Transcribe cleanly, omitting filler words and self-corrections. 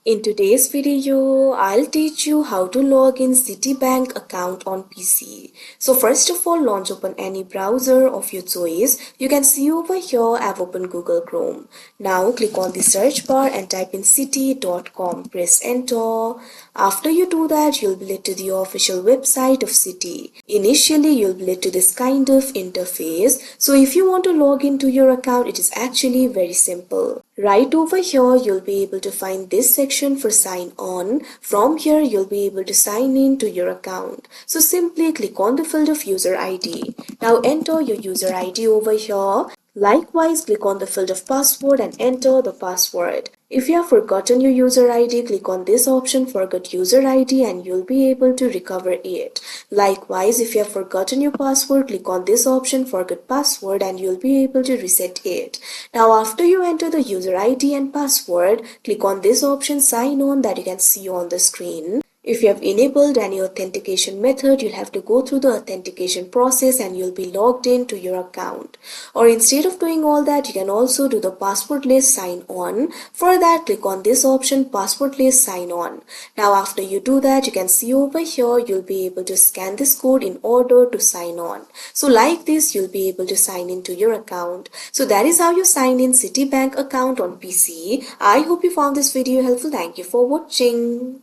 In today's video, I'll teach you how to log in CitiBank account on PC. So first of all, launch open any browser of your choice. You can see over here I've opened Google Chrome. Now click on the search bar and type in citi.com. Press enter. After you do that, you'll be led to the official website of Citi. Initially, you'll be led to this kind of interface. So if you want to log into your account, it is actually very simple. Right over here, you'll be able to find this section for sign on. From here, you'll be able to sign in to your account. So simply click on the field of user ID. Now enter your user ID over here. Likewise, click on the field of password and enter the password. If you have forgotten your user ID, click on this option forget user ID and you'll be able to recover it. Likewise, if you have forgotten your password, click on this option forget password and you'll be able to reset it. Now after you enter the user ID and password, click on this option sign on that you can see on the screen. If you have enabled any authentication method, you'll have to go through the authentication process and you'll be logged in to your account. Or instead of doing all that, you can also do the passwordless sign on. For that, click on this option passwordless sign on. Now after you do that, you can see over here, you'll be able to scan this code in order to sign on. So like this, you'll be able to sign into your account. So that is how you sign in CitiBank account on PC. I hope you found this video helpful. Thank you for watching.